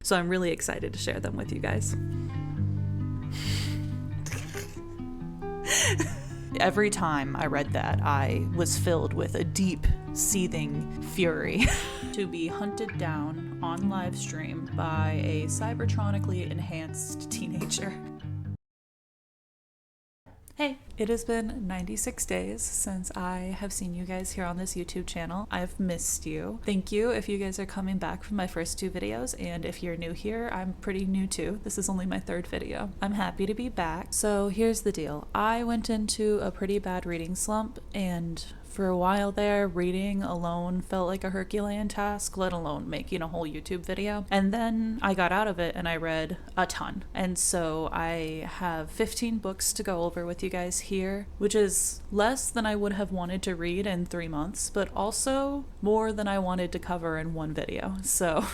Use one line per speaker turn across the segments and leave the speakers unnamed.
So I'm really excited to share them with you guys. Every time I read that, I was filled with a deep, seething fury to be hunted down on live stream by a cybertronically enhanced teenager. Hey, it has been 96 days since I have seen you guys here on this YouTube channel. I've missed you. Thank you if you guys are coming back from my first 2 videos, and if you're new here, I'm pretty new too. This is only my 3rd video. I'm happy to be back. So here's the deal. I went into a pretty bad reading slump, and for a while there, reading alone felt like a Herculean task, let alone making a whole YouTube video. And then I got out of it and I read a ton. And so I have 15 books to go over with you guys here, which is less than I would have wanted to read in 3 months, but also more than I wanted to cover in one video. So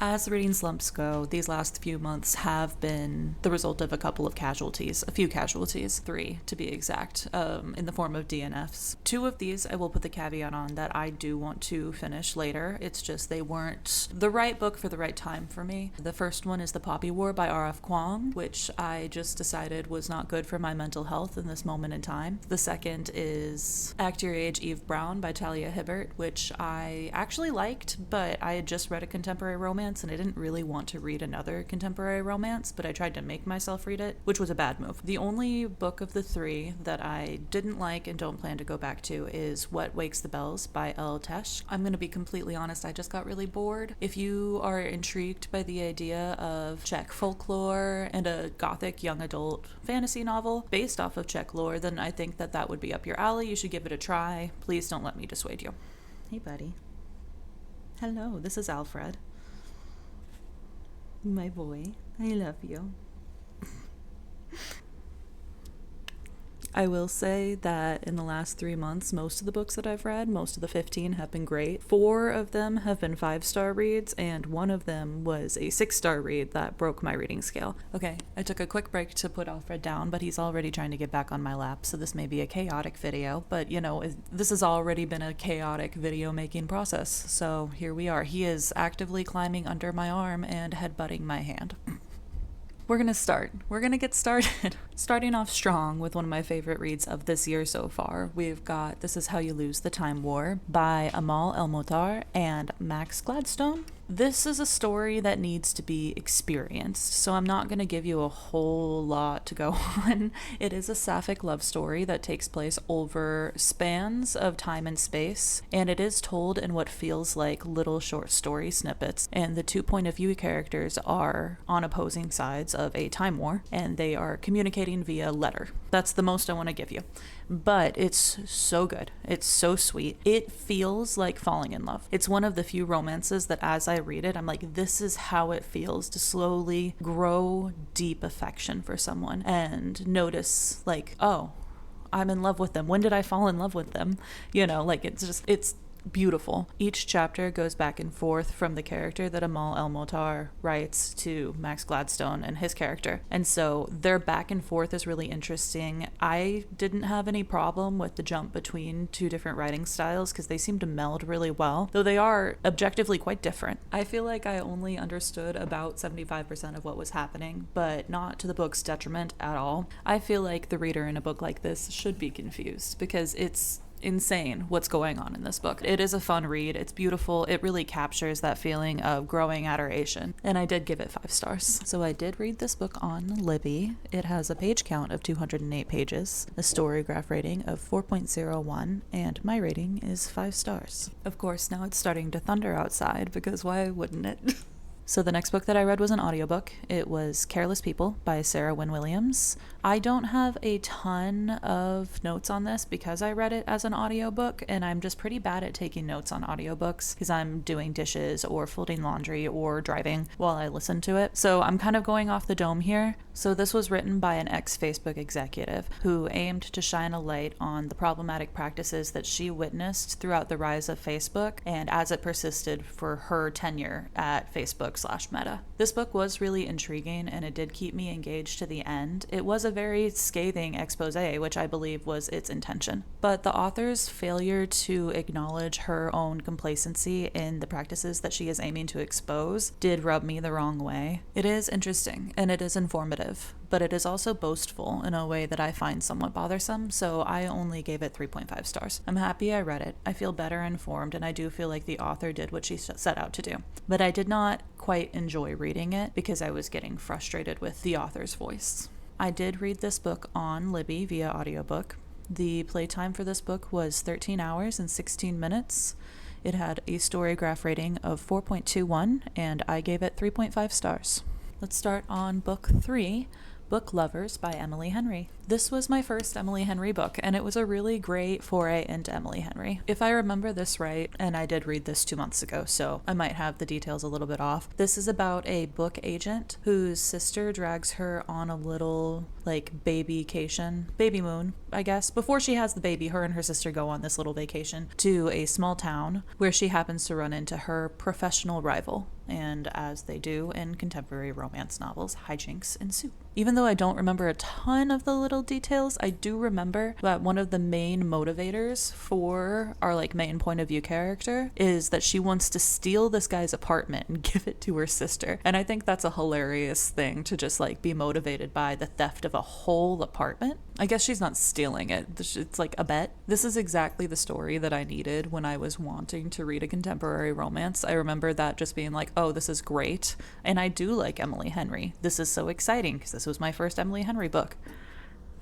as reading slumps go, these last few months have been the result of a few casualties, 3 to be exact, in the form of DNFs. 2 of these I will put the caveat on that I do want to finish later. It's just they weren't the right book for the right time for me. The first one is The Poppy War by R.F. Kuang, which I just decided was not good for my mental health in this moment in time. The second is Act Your Age, Eve Brown by Talia Hibbert, which I actually liked, but I had just read a contemporary romance and I didn't really want to read another contemporary romance, but I tried to make myself read it, which was a bad move. The only book of the 3 that I didn't like and don't plan to go back to is What Wakes the Bells by El-Mohtar. I'm going to be completely honest, I just got really bored. If you are intrigued by the idea of Czech folklore and a gothic young adult fantasy novel based off of Czech lore, then I think that that would be up your alley. You should give it a try. Please don't let me dissuade you. Hey buddy. Hello, this is Alfred. My boy, I love you. I will say that in the last 3 months, most of the books that I've read, most of the 15 have been great. 4 of them have been 5-star reads, and 1 of them was a 6-star read that broke my reading scale. Okay, I took a quick break to put Alfred down, but he's already trying to get back on my lap, so this may be a chaotic video, but you know, this has already been a chaotic video making process, so here we are. He is actively climbing under my arm and headbutting my hand. We're gonna get started. Starting off strong with one of my favorite reads of this year so far. We've got This Is How You Lose the Time War by Amal El-Mohtar and Max Gladstone. This is a story that needs to be experienced, so I'm not going to give you a whole lot to go on. It is a sapphic love story that takes place over spans of time and space, and it is told in what feels like little short story snippets. And the 2 point of view characters are on opposing sides of a time war, and they are communicating via letter. That's the most I want to give you. But it's so good. It's so sweet. It feels like falling in love. It's one of the few romances that as I read it, I'm like, this is how it feels to slowly grow deep affection for someone and notice like, oh, I'm in love with them. When did I fall in love with them? You know, like it's beautiful. Each chapter goes back and forth from the character that Amal El-Mohtar writes to Max Gladstone and his character. And so their back and forth is really interesting. I didn't have any problem with the jump between 2 different writing styles because they seem to meld really well, though they are objectively quite different. I feel like I only understood about 75% of what was happening, but not to the book's detriment at all. I feel like the reader in a book like this should be confused because it's insane what's going on in this book. It is a fun read. It's beautiful. It really captures that feeling of growing adoration. And I did give it 5 stars. So I did read this book on Libby. It has a page count of 208 pages, a story graph rating of 4.01, and my rating is 5 stars. Of course, now it's starting to thunder outside because why wouldn't it? So the next book that I read was an audiobook. It was Careless People by Wynn-Williams. I don't have a ton of notes on this because I read it as an audiobook, and I'm just pretty bad at taking notes on audiobooks because I'm doing dishes or folding laundry or driving while I listen to it. So I'm kind of going off the dome here. So this was written by an ex-Facebook executive who aimed to shine a light on the problematic practices that she witnessed throughout the rise of Facebook and as it persisted for her tenure at Facebook/Meta. This book was really intriguing and it did keep me engaged to the end. It was a very scathing expose, which I believe was its intention. But the author's failure to acknowledge her own complacency in the practices that she is aiming to expose did rub me the wrong way. It is interesting and it is informative, but it is also boastful in a way that I find somewhat bothersome, so I only gave it 3.5 stars. I'm happy I read it. I feel better informed, and I do feel like the author did what she set out to do. But I did not quite enjoy reading it because I was getting frustrated with the author's voice. I did read this book on Libby via audiobook. The playtime for this book was 13 hours and 16 minutes. It had a Storygraph rating of 4.21, and I gave it 3.5 stars. Let's start on book 3, Book Lovers by Emily Henry. This was my first Emily Henry book, and it was a really great foray into Emily Henry. If I remember this right, and I did read this 2 months ago, so I might have the details a little bit off, this is about a book agent whose sister drags her on a little, babycation, baby moon, I guess. Before she has the baby, her and her sister go on this little vacation to a small town where she happens to run into her professional rival. And as they do in contemporary romance novels, hijinks ensue. Even though I don't remember a ton of the little details, I do remember that one of the main motivators for our main point of view character is that she wants to steal this guy's apartment and give it to her sister. And I think that's a hilarious thing to just be motivated by the theft of a whole apartment. I guess she's not stealing it. It's like a bet. This is exactly the story that I needed when I was wanting to read a contemporary romance. I remember that just being oh, this is great. And I do like Emily Henry. This is so exciting because this was my first Emily Henry book.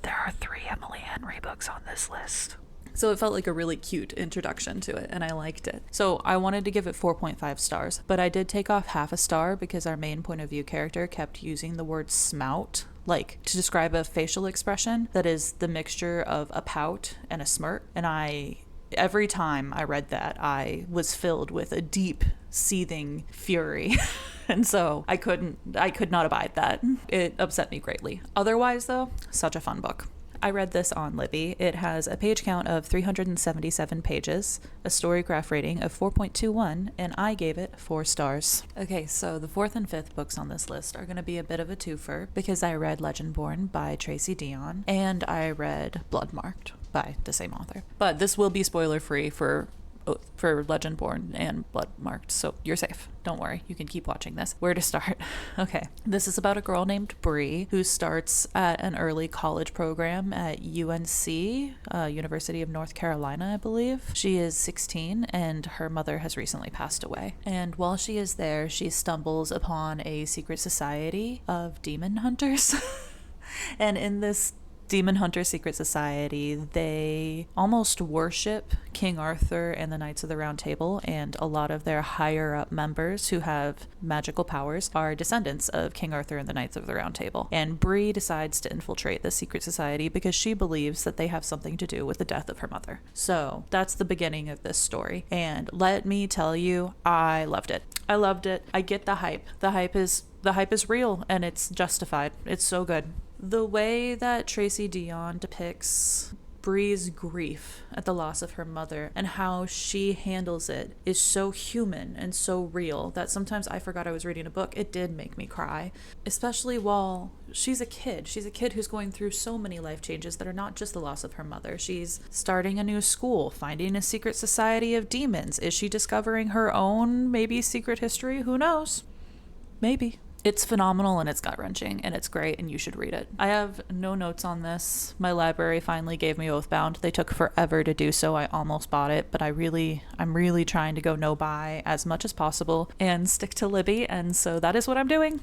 There are 3 Emily Henry books on this list. So it felt like a really cute introduction to it, and I liked it. So I wanted to give it 4.5 stars, but I did take off half a star because our main point of view character kept using the word smout, to describe a facial expression that is the mixture of a pout and a smirk. And every time I read that, I was filled with a deep, seething fury. And so I could not abide that. It upset me greatly. Otherwise, though, such a fun book. I read this on Libby. It has a page count of 377 pages, a Storygraph rating of 4.21, and I gave it 4 stars. Okay, so the 4th and 5th books on this list are going to be a bit of a twofer because I read Legendborn by Tracy Deonn, and I read Bloodmarked by the same author. But this will be spoiler-free for Legendborn and Bloodmarked, so you're safe. Don't worry, you can keep watching this. Where to start? Okay, this is about a girl named Bree who starts at an early college program at UNC, University of North Carolina, I believe. She is 16 and her mother has recently passed away. And while she is there, she stumbles upon a secret society of demon hunters. And in this Demon Hunter Secret Society, they almost worship King Arthur and the Knights of the Round Table, and a lot of their higher up members who have magical powers are descendants of King Arthur and the Knights of the Round Table. And Bree decides to infiltrate the secret society because she believes that they have something to do with the death of her mother. So that's the beginning of this story, and let me tell you, I loved it. I loved it. I get the hype. The hype is real and it's justified. It's so good. The way that Tracy Deonn depicts Bree's grief at the loss of her mother and how she handles it is so human and so real that sometimes I forgot I was reading a book. It did make me cry, especially while she's a kid. She's a kid who's going through so many life changes that are not just the loss of her mother. She's starting a new school, finding a secret society of demons. Is she discovering her own maybe secret history? Who knows? Maybe. It's phenomenal and it's gut-wrenching and it's great and you should read it. I have no notes on this. My library finally gave me Oathbound. They took forever to do so. I almost bought it, but I'm really trying to go no-buy as much as possible and stick to Libby, and so that is what I'm doing.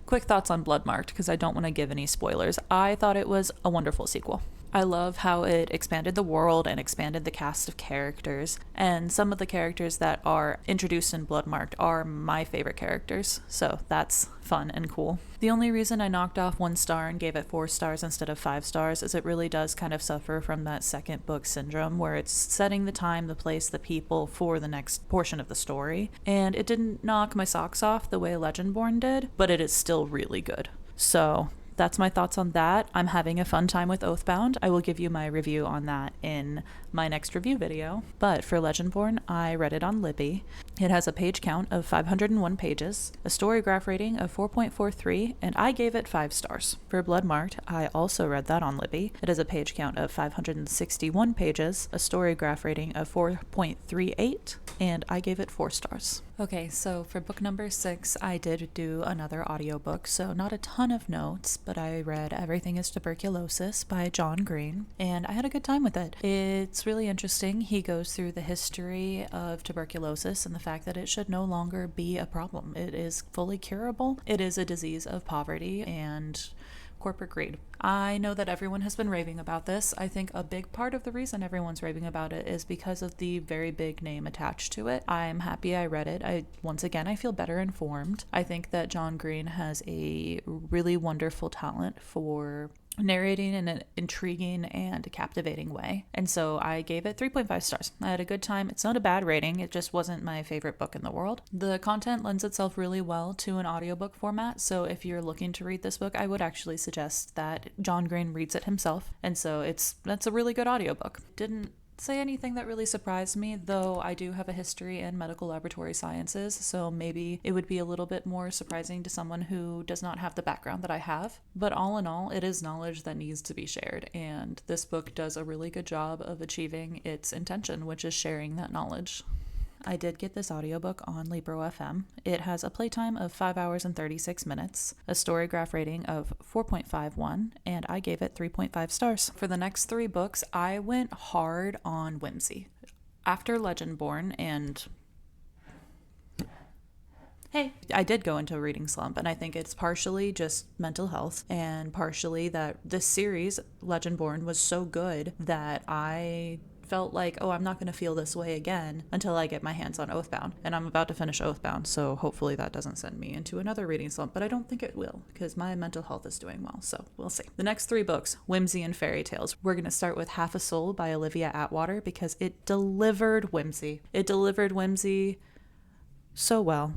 Quick thoughts on Bloodmarked, because I don't want to give any spoilers. I thought it was a wonderful sequel. I love how it expanded the world and expanded the cast of characters, and some of the characters that are introduced in Bloodmarked are my favorite characters, so that's fun and cool. The only reason I knocked off 1 star and gave it 4 stars instead of 5 stars is it really does kind of suffer from that second book syndrome where it's setting the time, the place, the people for the next portion of the story, and it didn't knock my socks off the way Legendborn did, but it is still really good. So that's my thoughts on that. I'm having a fun time with Oathbound. I will give you my review on that in my next review video. But for Legendborn, I read it on Libby. It has a page count of 501 pages, a story graph rating of 4.43, and I gave it 5 stars. For Bloodmarked, I also read that on Libby. It has a page count of 561 pages, a story graph rating of 4.38, and I gave it 4 stars. Okay, so for book number 6, I did do another audiobook, so not a ton of notes, but I read Everything is Tuberculosis by John Green, and I had a good time with it. It's really interesting. He goes through the history of tuberculosis and the fact that it should no longer be a problem. It is fully curable. It is a disease of poverty and corporate greed. I know that everyone has been raving about this. I think a big part of the reason everyone's raving about it is because of the very big name attached to it. I'm happy I read it. I feel better informed. I think that John Green has a really wonderful talent for narrating in an intriguing and captivating way. And so I gave it 3.5 stars. I had a good time. It's not a bad rating. It just wasn't my favorite book in the world. The content lends itself really well to an audiobook format. So if you're looking to read this book, I would actually suggest that John Green reads it himself. And so that's a really good audiobook. Didn't say anything that really surprised me, though I do have a history in medical laboratory sciences, so maybe it would be a little bit more surprising to someone who does not have the background that I have. But all in all, it is knowledge that needs to be shared, and this book does a really good job of achieving its intention, which is sharing that knowledge. I did get this audiobook on Libro FM. It has a playtime of 5 hours and 36 minutes, a story graph rating of 4.51, and I gave it 3.5 stars. For the next 3 books, I went hard on whimsy. After Legendborn and I did go into a reading slump, and I think it's partially just mental health and partially that this series, Legendborn, was so good that I felt like, I'm not going to feel this way again until I get my hands on Oathbound. And I'm about to finish Oathbound, so hopefully that doesn't send me into another reading slump, but I don't think it will because my mental health is doing well, so we'll see. The next 3 books, Whimsy and Fairy Tales. We're going to start with Half a Soul by Olivia Atwater because it delivered whimsy. It delivered whimsy so well.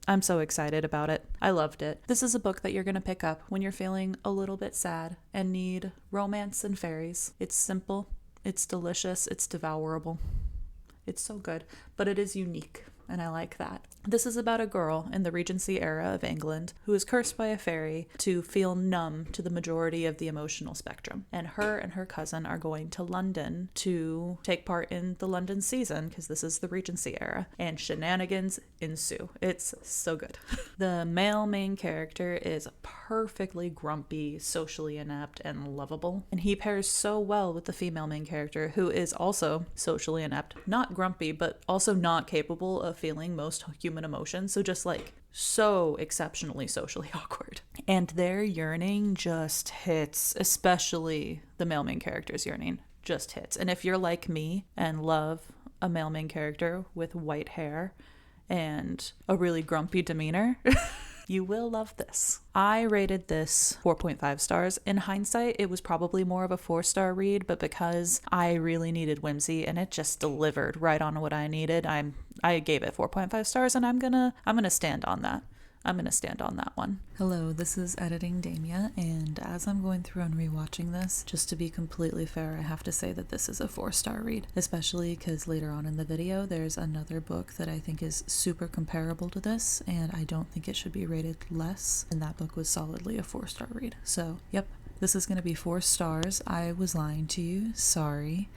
I'm so excited about it. I loved it. This is a book that you're going to pick up when you're feeling a little bit sad and need romance and fairies. It's simple. It's delicious. It's devourable. It's so good, but it is unique, and I like that. This is about a girl in the Regency era of England who is cursed by a fairy to feel numb to the majority of the emotional spectrum. And her cousin are going to London to take part in the London season, because this is the Regency era, and shenanigans ensue. It's so good. The male main character is perfectly grumpy, socially inept, and lovable. And he pairs so well with the female main character, who is also socially inept, not grumpy, but also not capable of feeling most human emotion, so just like so exceptionally socially awkward. And their yearning just hits, especially the male main character's yearning just hits. And if you're like me and love a male main character with white hair and a really grumpy demeanor, you will love this. I rated this 4.5 stars. In hindsight, it was probably more of a 4-star read, but because I really needed whimsy and it just delivered right on what I needed, I gave it 4.5 stars, and I'm gonna stand on that. I'm going to stand on that one. Hello, this is Editing Damia, and as I'm going through and rewatching this, just to be completely fair, I have to say that this is a 4-star read, especially because later on in the video, there's another book that I think is super comparable to this, and I don't think it should be rated less, and that book was solidly a 4-star read. So, yep, this is going to be 4 stars. I was lying to you. Sorry.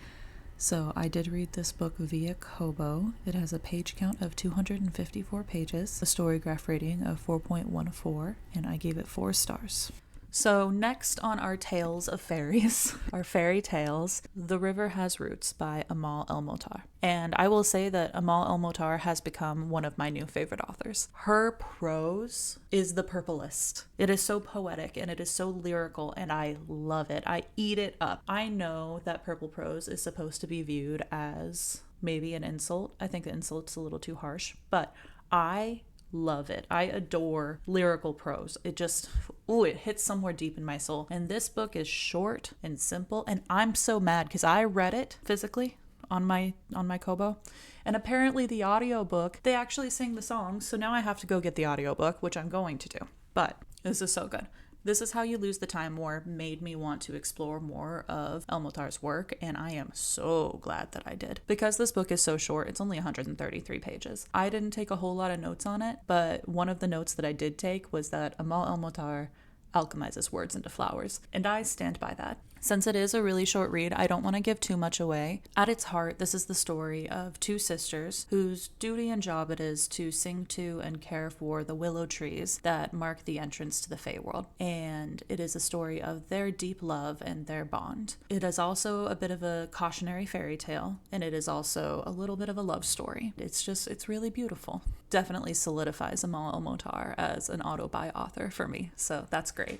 So I did read this book via Kobo. It has a page count of 254 pages, a story graph rating of 4.14, and I gave it 4 stars. So next on our Tales of Fairies, our fairy tales, The River Has Roots by Amal El-Mohtar. And I will say that Amal El-Mohtar has become one of my new favorite authors. Her prose is the purplest. It is so poetic and it is so lyrical, and I love it. I eat it up. I know that purple prose is supposed to be viewed as maybe an insult. I think the insult's a little too harsh, but I love it. I adore lyrical prose. It hits somewhere deep in my soul. And this book is short and simple, and I'm so mad because I read it physically on my Kobo, and apparently the audiobook, they actually sing the songs, so now I have to go get the audiobook, which I'm going to do. But this is so good. This Is How You Lose the Time War made me want to explore more of El-Mohtar's work, and I am so glad that I did. Because this book is so short, it's only 133 pages. I didn't take a whole lot of notes on it, but one of the notes that I did take was that Amal El-Mohtar alchemizes words into flowers, and I stand by that. Since it is a really short read, I don't want to give too much away. At its heart, this is the story of two sisters whose duty and job it is to sing to and care for the willow trees that mark the entrance to the Feyworld. And it is a story of their deep love and their bond. It is also a bit of a cautionary fairy tale, and it is also a little bit of a love story. It's really beautiful. Definitely solidifies Amal El-Mohtar as an auto-buy author for me, so that's great.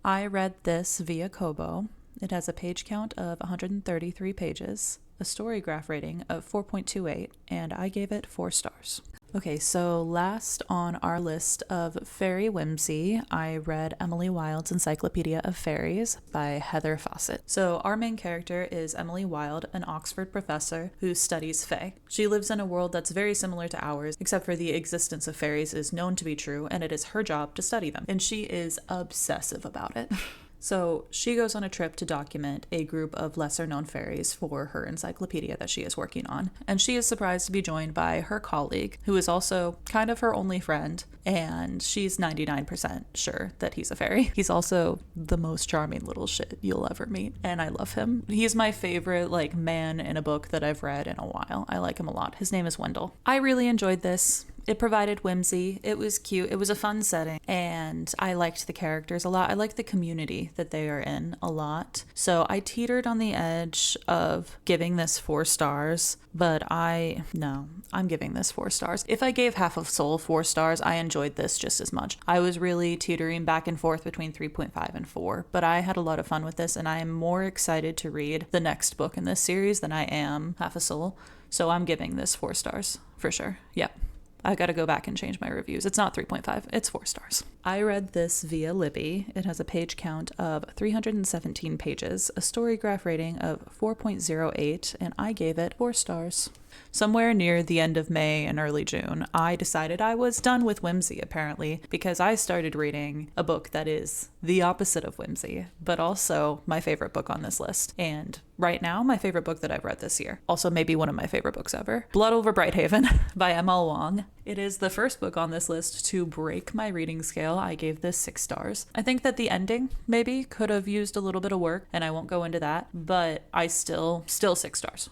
I read this via Kobo. It has a page count of 133 pages, a story graph rating of 4.28, and I gave it 4 stars. Okay, so last on our list of fairy whimsy, I read Emily Wilde's Encyclopedia of Faeries by Heather Fawcett. So our main character is Emily Wilde, an Oxford professor who studies fae. She lives in a world that's very similar to ours, except for the existence of fairies is known to be true, and it is her job to study them. And she is obsessive about it. So she goes on a trip to document a group of lesser-known fairies for her encyclopedia that she is working on. And she is surprised to be joined by her colleague, who is also kind of her only friend, and she's 99% sure that he's a fairy. He's also the most charming little shit you'll ever meet, and I love him. He's my favorite, man in a book that I've read in a while. I like him a lot. His name is Wendell. I really enjoyed this. It provided whimsy. It was cute. It was a fun setting, and I liked the characters a lot. I liked the community that they are in a lot. So I teetered on the edge of giving this 4 stars, but I'm giving this 4 stars. If I gave Half of Soul 4 stars, I enjoyed this just as much. I was really teetering back and forth between 3.5 and 4, but I had a lot of fun with this, and I am more excited to read the next book in this series than I am Half a Soul. So I'm giving this 4 stars for sure. Yep. I gotta go back and change my reviews. It's not 3.5, it's 4 stars. I read this via Libby. It has a page count of 317 pages, a story graph rating of 4.08, and I gave it 4 stars. Somewhere near the end of May and early June, I decided I was done with whimsy, apparently, because I started reading a book that is the opposite of whimsy, but also my favorite book on this list. And right now, my favorite book that I've read this year. Also maybe one of my favorite books ever. Blood Over Brighthaven by Amal Wong. It is the first book on this list to break my reading scale. I gave this 6 stars. I think that the ending maybe could have used a little bit of work, and I won't go into that, but I still 6 stars.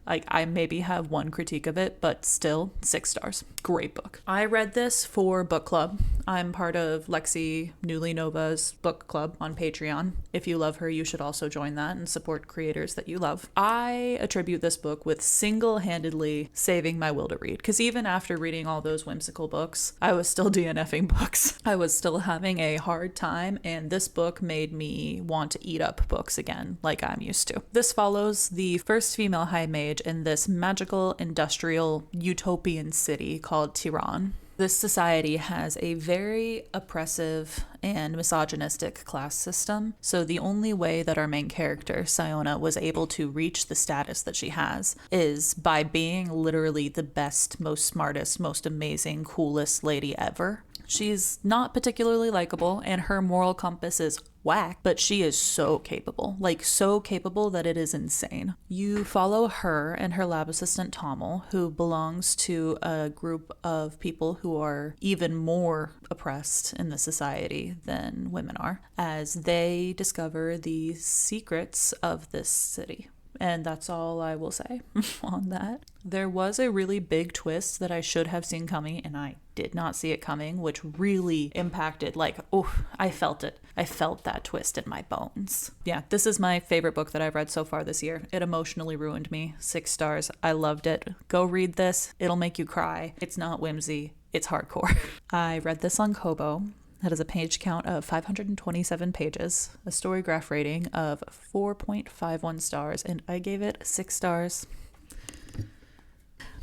I maybe have one critique of it, but still 6 stars. Great book. I read this for book club. I'm part of Lexi Newly Nova's book club on Patreon. If you love her, you should also join that and support creators that you love. I attribute this book with single-handedly saving my will to read, because even after reading all those whimsical books, I was still DNFing books. I was still having a hard time, and this book made me want to eat up books again, like I'm used to. This follows the first female high mage in this magical, industrial, utopian city called Tehran. This society has a very oppressive and misogynistic class system, so the only way that our main character, Siona, was able to reach the status that she has is by being literally the best, most smartest, most amazing, coolest lady ever. She's not particularly likable, and her moral compass is whack, but she is so capable that it is insane. You follow her and her lab assistant Tommel, who belongs to a group of people who are even more oppressed in the society than women are, as they discover the secrets of this city. And that's all I will say on that. There was a really big twist that I should have seen coming, and I did not see it coming, which really impacted, I felt it. I felt that twist in my bones. Yeah, this is my favorite book that I've read so far this year. It emotionally ruined me. 6 stars. I loved it. Go read this. It'll make you cry. It's not whimsy. It's hardcore. I read this on Kobo. That is a page count of 527 pages, a story graph rating of 4.51 stars, and I gave it 6 stars.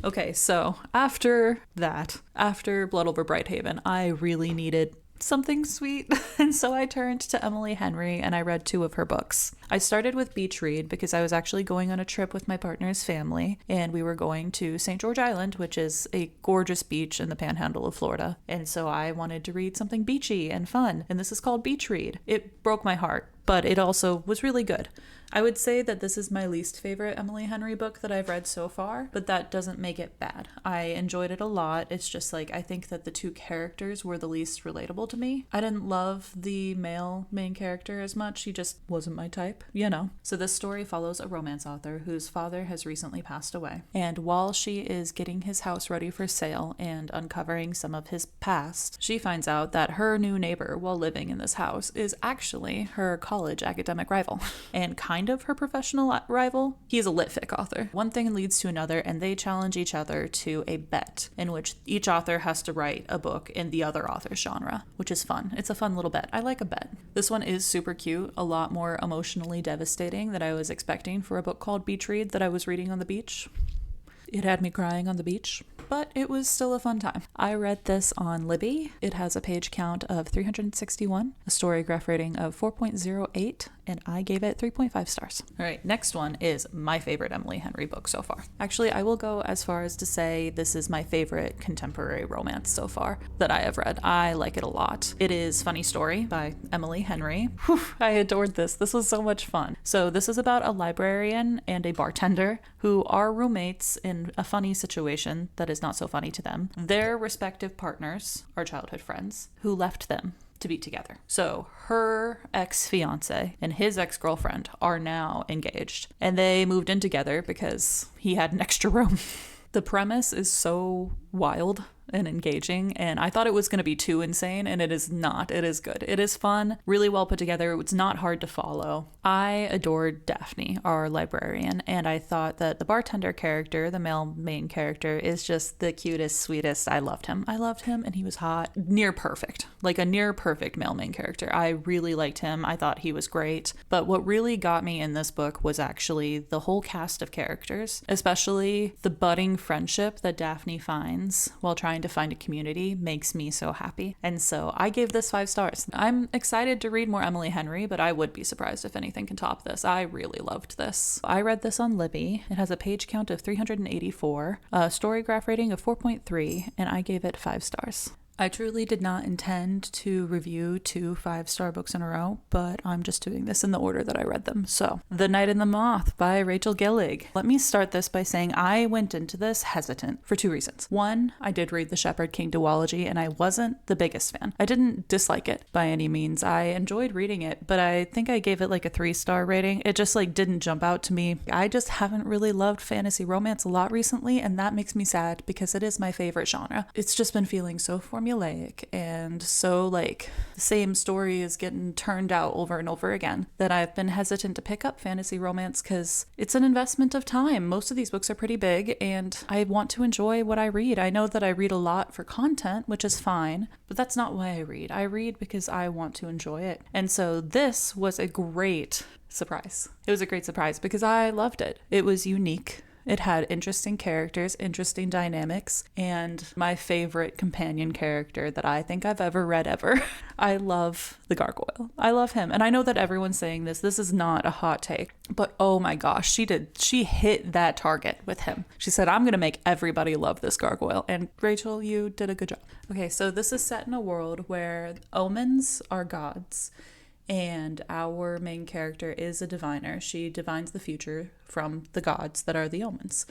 Okay, so after Blood Over Brighthaven, I really needed something sweet, and so I turned to Emily Henry and I read 2 of her books. I started with beach read because I was actually going on a trip with my partner's family, and we were going to St. George Island, which is a gorgeous beach in the panhandle of Florida. And so I wanted to read something beachy and fun, and this is called Beach Read. It broke my heart, but it also was really good. I would say that this is my least favorite Emily Henry book that I've read so far, but that doesn't make it bad. I enjoyed it a lot. It's just like, I think that the two characters were the least relatable to me. I didn't love the male main character as much. He just wasn't my type, you know. So this story follows a romance author whose father has recently passed away. And while she is getting his house ready for sale and uncovering some of his past, she finds out that her new neighbor while living in this house is actually her college academic rival and kind of her professional rival. He's a lit fic author. One thing leads to another, and they challenge each other to a bet in which each author has to write a book in the other author's genre, which is fun. It's a fun little bet. I like a bet. This one is super cute, a lot more emotionally devastating than I was expecting for a book called Beach Read that I was reading on the beach. It had me crying on the beach, but it was still a fun time. I read this on Libby. It has a page count of 361, a story graph rating of 4.08, and I gave it 3.5 stars. All right, next one is my favorite Emily Henry book so far. Actually, I will go as far as to say this is my favorite contemporary romance so far that I have read. I like it a lot. It is Funny Story by Emily Henry. Whew, I adored this. This was so much fun. So this is about a librarian and a bartender who are roommates in a funny situation that is not so funny to them. Their respective partners are childhood friends who left them to be together. So her ex-fiance and his ex-girlfriend are now engaged, and they moved in together because he had an extra room. The premise is so wild and engaging, and I thought it was going to be too insane, and it is not. It is good. It is fun, really well put together. It's not hard to follow. I adored Daphne, our librarian, and I thought that the bartender character, the male main character, is just the cutest, sweetest. I loved him, and he was hot. Near perfect. Like a near perfect male main character. I really liked him. I thought he was great. But what really got me in this book was actually the whole cast of characters, especially the budding friendship that Daphne finds while trying to find a community makes me so happy. And so I gave this 5 stars. I'm excited to read more Emily Henry, but I would be surprised if anything can top this. I really loved this. I read this on Libby. It has a page count of 384, a story graph rating of 4.3, and I gave it 5 stars. I truly did not intend to review 2 5-star books in a row, but I'm just doing this in the order that I read them. So, The Night and the Moth by Rachel Gillig. Let me start this by saying I went into this hesitant for 2 reasons. One, I did read the Shepherd King duology, and I wasn't the biggest fan. I didn't dislike it by any means. I enjoyed reading it, but I think I gave it like a 3-star rating. It just like didn't jump out to me. I just haven't really loved fantasy romance a lot recently, and that makes me sad because it is my favorite genre. It's just been feeling so formulaic and so like the same story is getting turned out over and over again that I've been hesitant to pick up fantasy romance because it's an investment of time. Most of these books are pretty big and I want to enjoy what I read. I know that I read a lot for content, which is fine, but that's not why I read. I read because I want to enjoy it. And so this was a great surprise. It was a great surprise because I loved it. It was unique. It had interesting characters, interesting dynamics, and my favorite companion character that I think I've ever read ever. I love the gargoyle. I love him. And I know that everyone's saying this. This is not a hot take, but oh my gosh, she hit that target with him. She said, I'm going to make everybody love this gargoyle. And Rachel, you did a good job. Okay, so this is set in a world where omens are gods. And our main character is a diviner. She divines the future from the gods that are the omens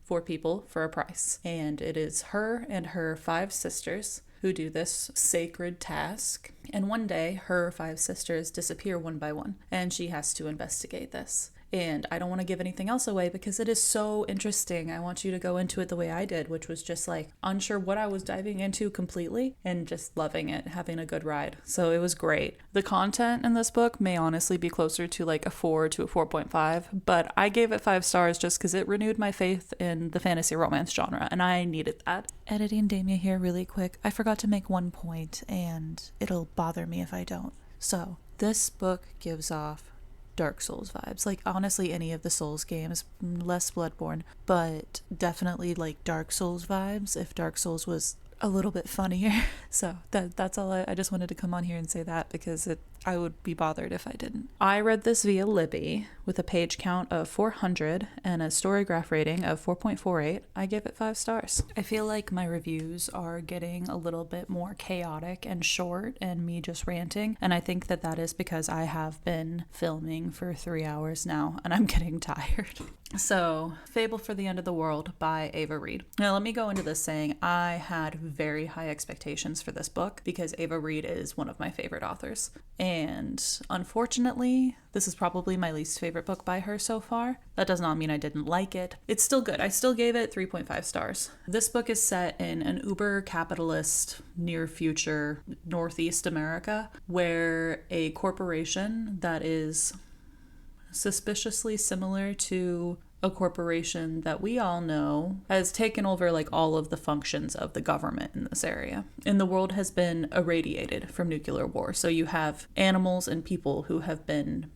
for people for a price. And it is her and her 5 sisters who do this sacred task. And one day, her 5 sisters disappear one by one, and she has to investigate this. And I don't want to give anything else away because it is so interesting. I want you to go into it the way I did, which was just like unsure what I was diving into completely and just loving it, having a good ride. So it was great. The content in this book may honestly be closer to like a 4 to a 4.5, but I gave it 5 stars just because it renewed my faith in the fantasy romance genre, and I needed that. Editing Damia here really quick. I forgot to make one point, and it'll bother me if I don't. So this book gives off Dark Souls vibes. Like honestly any of the Souls games, less Bloodborne, but definitely like Dark Souls vibes if Dark Souls was a little bit funnier. So that's all. I just wanted to come on here and say that because I would be bothered if I didn't. I read this via Libby with a page count of 400 and a storygraph rating of 4.48. I give it 5 stars. I feel like my reviews are getting a little bit more chaotic and short and me just ranting, and I think that is because I have been filming for 3 hours now and I'm getting tired. So, Fable for the End of the World by Ava Reid. Now, let me go into this saying I had very high expectations for this book because Ava Reid is one of my favorite authors. And unfortunately, this is probably my least favorite book by her so far. That does not mean I didn't like it. It's still good. I still gave it 3.5 stars. This book is set in an uber capitalist near future Northeast America where a corporation that is suspiciously similar to a corporation that we all know has taken over like all of the functions of the government in this area. And the world has been irradiated from nuclear war. So you have animals and people who have been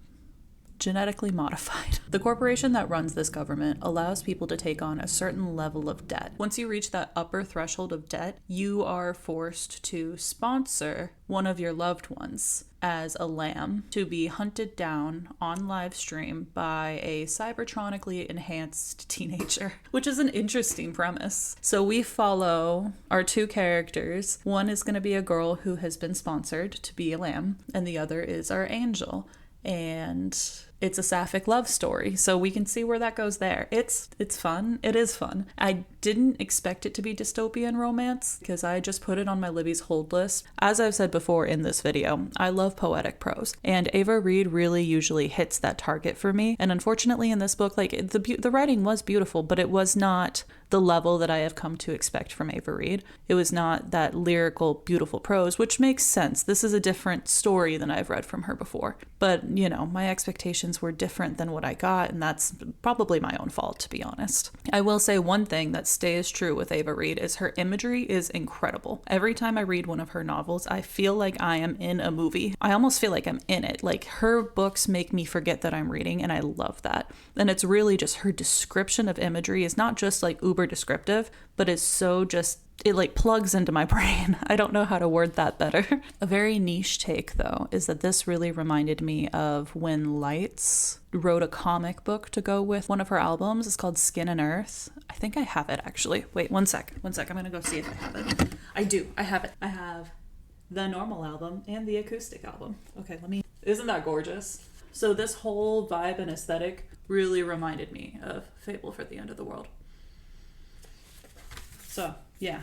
genetically modified. The corporation that runs this government allows people to take on a certain level of debt. Once you reach that upper threshold of debt, you are forced to sponsor one of your loved ones as a lamb to be hunted down on live stream by a cybertronically enhanced teenager, which is an interesting premise. So we follow our 2 characters. One is going to be a girl who has been sponsored to be a lamb, and the other is our angel. And it's a sapphic love story, so we can see where that goes there. It's fun. It is fun. I didn't expect it to be dystopian romance because I just put it on my Libby's hold list. As I've said before in this video, I love poetic prose, and Ava Reid really usually hits that target for me. And unfortunately in this book, like the writing was beautiful, but it was not the level that I have come to expect from Ava Reid. It was not that lyrical, beautiful prose, which makes sense. This is a different story than I've read from her before. But, you know, my expectations were different than what I got, and that's probably my own fault, to be honest. I will say one thing that stays true with Ava Reid is her imagery is incredible. Every time I read one of her novels, I feel like I am in a movie. I almost feel like I'm in it. Like, her books make me forget that I'm reading, and I love that. And it's really just her description of imagery is not just like uber descriptive, but is so just, it like plugs into my brain. I don't know how to word that better. A very niche take though is that this really reminded me of when Lights wrote a comic book to go with one of her albums. It's called Skin and Earth. I think I have it actually. Wait, one sec. I'm gonna go see if I have it. I have it. I have the normal album and the acoustic album. Okay, isn't that gorgeous? So this whole vibe and aesthetic really reminded me of Fable for the End of the World. So, yeah,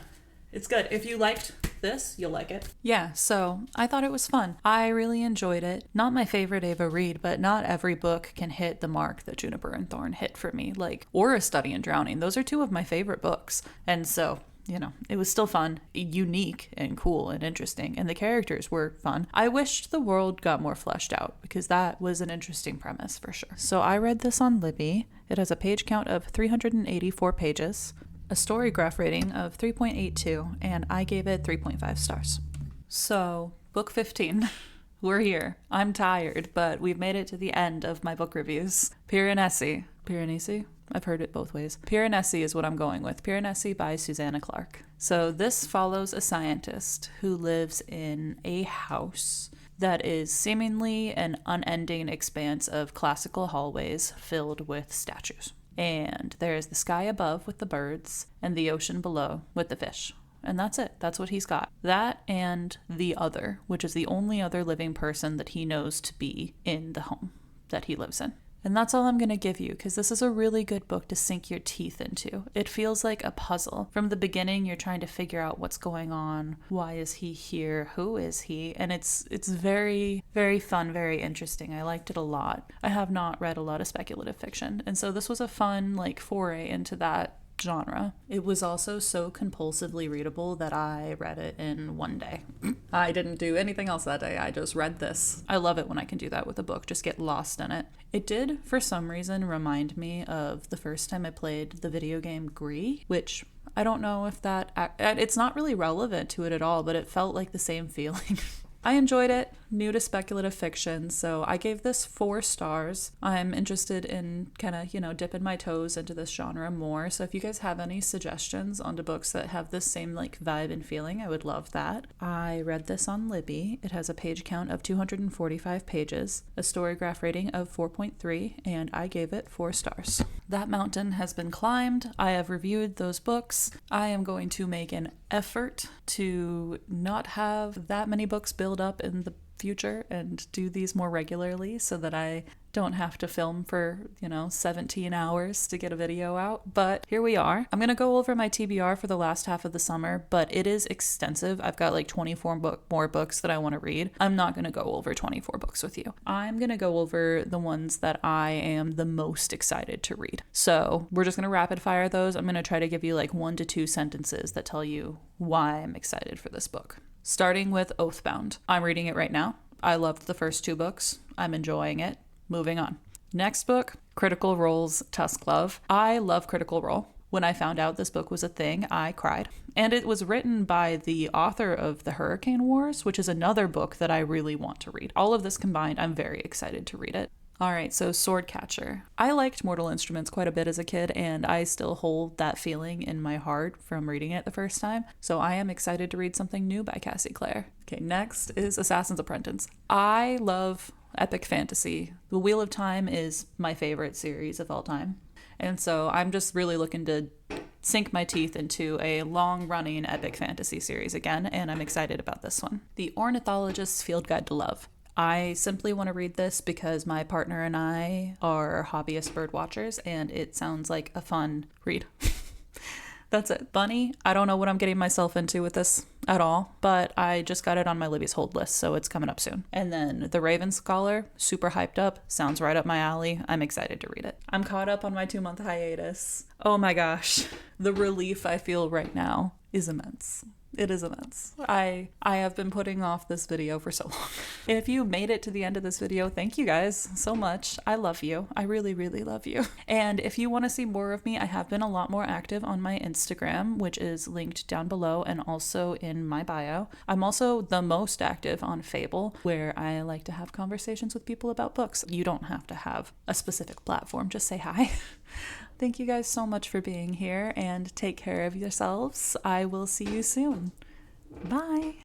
it's good. If you liked this, you'll like it. Yeah, so I thought it was fun. I really enjoyed it. Not my favorite Ava Reid, but not every book can hit the mark that Juniper and Thorn hit for me, or A Study in Drowning. Those are 2 of my favorite books. And so, you know, it was still fun, unique and cool and interesting, and the characters were fun. I wished the world got more fleshed out because that was an interesting premise for sure. So I read this on Libby. It has a page count of 384 pages. A storygraph rating of 3.82, and I gave it 3.5 stars. So, book 15. We're here. I'm tired, but we've made it to the end of my book reviews. Piranesi? I've heard it both ways. Piranesi is what I'm going with. Piranesi by Susanna Clarke. So this follows a scientist who lives in a house that is seemingly an unending expanse of classical hallways filled with statues. And there is the sky above with the birds and the ocean below with the fish. And that's it. That's what he's got. That and the other, which is the only other living person that he knows to be in the home that he lives in. And that's all I'm going to give you, because this is a really good book to sink your teeth into. It feels like a puzzle. From the beginning, you're trying to figure out what's going on. Why is he here? Who is he? And it's very, very fun, very interesting. I liked it a lot. I have not read a lot of speculative fiction, and so this was a fun, foray into that genre. It was also so compulsively readable that I read it in one day. I didn't do anything else that day. I just read this. I love it when I can do that with a book, just get lost in it. It did, for some reason, remind me of the first time I played the video game Gree, which I don't know if it's not really relevant to it at all, but it felt like the same feeling. I enjoyed it. new to speculative fiction, so I gave this 4 stars. I'm interested in kind of, dipping my toes into this genre more, so if you guys have any suggestions onto books that have this same like vibe and feeling, I would love that. I read this on Libby. It has a page count of 245 pages, a storygraph rating of 4.3, and I gave it 4 stars. That mountain has been climbed. I have reviewed those books. I am going to make an effort to not have that many books build up in the future and do these more regularly so that I don't have to film for, 17 hours to get a video out. But here we are. I'm going to go over my TBR for the last half of the summer, but it is extensive. I've got like 24 more books that I want to read. I'm not going to go over 24 books with you. I'm going to go over the ones that I am the most excited to read. So we're just going to rapid fire those. I'm going to try to give you like 1 to 2 sentences that tell you why I'm excited for this book. Starting with Oathbound. I'm reading it right now. I loved the first 2 books. I'm enjoying it. Moving on. Next book, Critical Role's Tusk Love. I love Critical Role. When I found out this book was a thing, I cried. And it was written by the author of The Hurricane Wars, which is another book that I really want to read. All of this combined, I'm very excited to read it. All right, so Swordcatcher. I liked Mortal Instruments quite a bit as a kid, and I still hold that feeling in my heart from reading it the first time. So I am excited to read something new by Cassie Clare. Okay, next is Assassin's Apprentice. I love epic fantasy. The Wheel of Time is my favorite series of all time. And so I'm just really looking to sink my teeth into a long-running epic fantasy series again, and I'm excited about this one. The Ornithologist's Field Guide to Love. I simply want to read this because my partner and I are hobbyist bird watchers, and it sounds like a fun read. That's it. Bunny, I don't know what I'm getting myself into with this at all, but I just got it on my Libby's hold list, so it's coming up soon. And then The Raven Scholar, super hyped up, sounds right up my alley. I'm excited to read it. I'm caught up on my 2-month hiatus. Oh my gosh, the relief I feel right now is immense. It is immense. I have been putting off this video for so long. If you made it to the end of this video, thank you guys so much. I love you. I really, really love you. And if you want to see more of me, I have been a lot more active on my Instagram, which is linked down below and also in my bio. I'm also the most active on Fable, where I like to have conversations with people about books. You don't have to have a specific platform, just say hi. Thank you guys so much for being here, and take care of yourselves. I will see you soon. Bye.